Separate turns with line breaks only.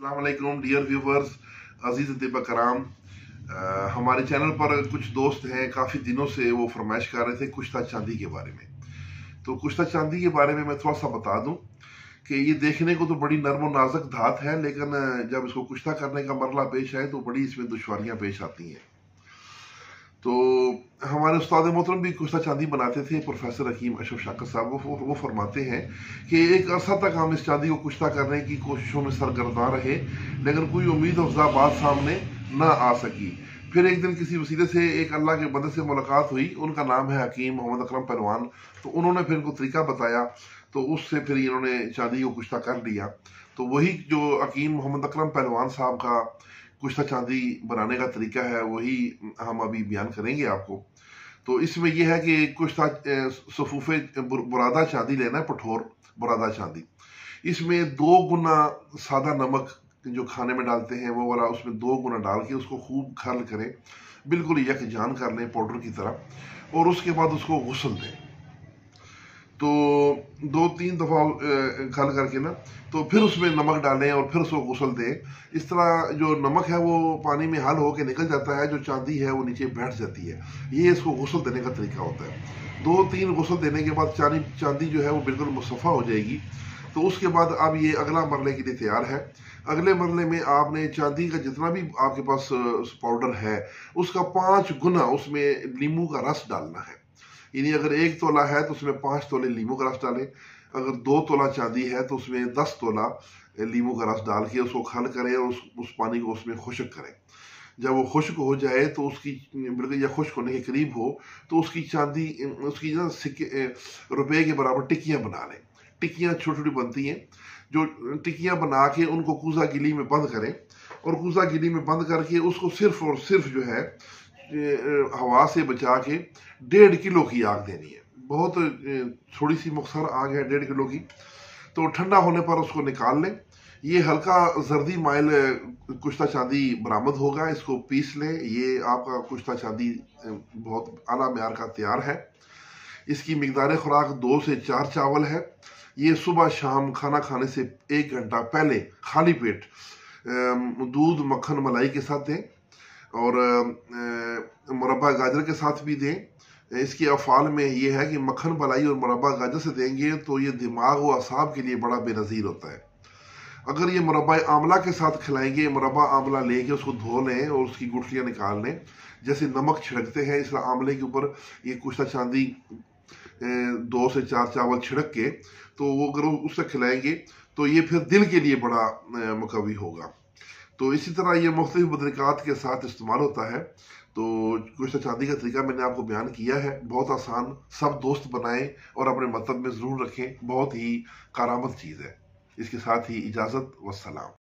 अस्सलाम वालेकुम dear viewers, अजीज़ अतीबा कराम। हमारे चैनल पर कुछ दोस्त हैं, काफ़ी दिनों से वो फरमाइश कर रहे थे कुश्ता चांदी के बारे में। तो कुश्ता चांदी के बारे में मैं थोड़ा सा बता दूं कि ये देखने को तो बड़ी नर्म और नाजुक धात है, लेकिन जब इसको कुश्ता करने का मरला पेश आए तो बड़ी इसमें दुश्वारियां पेश आती हैं। तो हमारे उस्ताद मोहतरम भी कुश्ता चांदी बनाते थे, प्रोफेसर हकीम अशरफ शाकर साहब। वो फरमाते हैं कि एक अरसा तक हम इस चांदी को कुश्ता करने की कोशिशों में सरगर्दा रहे, लेकिन कोई उम्मीद अफजा बात सामने न आ सकी। फिर एक दिन किसी वसीले से एक अल्लाह के बंदे से मुलाकात हुई, उनका नाम है हकीम मोहम्मद अकरम पहलवान। तो उन्होंने फिर इनको तरीका बताया, तो उससे फिर इन्होंने चांदी को कुश्ता कर लिया। तो वही जो हकीम मोहम्मद अकरम पहलवान साहब का कुश्ता चांदी बनाने का तरीका है, वही हम अभी बयान करेंगे आपको। तो इसमें यह है कि कुश्ता सफूफे बुरादा चांदी लेना है, कठोर बुरादा चांदी। इसमें 2 गुना सादा नमक जो खाने में डालते हैं वो वाला, उसमें 2 गुना डाल के उसको खूब खर्ल करें, बिल्कुल यकजान कर लें पाउडर की तरह। और उसके बाद उसको गुस्ल दें। तो 2-3 दफा खल करके ना, तो फिर उसमें नमक डालें और फिर उसको गुस्ल दें। इस तरह जो नमक है वो पानी में हल होकर निकल जाता है, जो चांदी है वो नीचे बैठ जाती है। ये इसको गुस्ल देने का तरीका होता है। 2-3 गुस्ल देने के बाद चांदी जो है वो बिल्कुल मुसफ़ा हो जाएगी। तो उसके बाद अब ये अगला मरले के लिए तैयार है। अगले मरले में आपने चांदी का जितना भी आपके पास पाउडर है, उसका 5 गुना उसमें नींबू का रस डालना है। यानी अगर 1 तोला है तो उसमें 5 तोले नींबू का रस डालें। अगर 2 तोला चांदी है तो उसमें 10 तोला नींबू का रस डाल के उसको खल करें और उस पानी को उसमें खुश्क करें। जब वो खुश्क हो जाए तो उसकी बिल्कुल, या खुश्क होने के करीब हो, तो उसकी चांदी, उसकी ना सिक्के रुपए के बराबर टिक्कियां बना लें। टिक्कियां छोटी छोटी बनती हैं, जो टिक्कियां बना के उनको कूजा गिली में बंद करें। और कूजा गिली में बंद करके उसको सिर्फ और सिर्फ जो है हवा से बचा के 1.5 किलो की आग देनी है। बहुत थोड़ी सी मुख्तसर आग है 1.5 किलो की। तो ठंडा होने पर उसको निकाल लें। ये हल्का जर्दी माइल कुश्ता चांदी बरामद होगा, इसको पीस लें। ये आपका कुश्ता चांदी बहुत आला म्यार का तैयार है। इसकी मिकदार खुराक 2 से 4 चावल है। ये सुबह शाम खाना खाने से 1 घंटा पहले खाली पेट दूध मक्खन मलाई के साथ दें, और मुरब्बा गाजर के साथ भी दें। इसके अफ़ाल में ये है कि मक्खन मलाई और मुरब्बा गाजर से देंगे तो ये दिमाग व असाब के लिए बड़ा बेनज़ीर होता है। अगर ये मुरब्बा आंवला के साथ खिलाएंगे, मुरब्बा आंवला लेके उसको धो लें और उसकी गुठलियाँ निकाल लें। जैसे नमक छिड़कते हैं, इस आंवले के ऊपर ये कुश्ता चांदी 2 से 4 चावल छिड़क के, तो वो अगर उससे खिलाएंगे तो ये फिर दिल के लिए बड़ा मुकवी होगा। तो इसी तरह ये मुख्तलिफ बदरिकात के साथ इस्तेमाल होता है। तो कुश्ता चांदी का तरीका मैंने आपको बयान किया है, बहुत आसान। सब दोस्त बनाएं और अपने मतलब में ज़रूर रखें, बहुत ही कारामद चीज़ है। इसके साथ ही इजाज़त, वस्सलाम।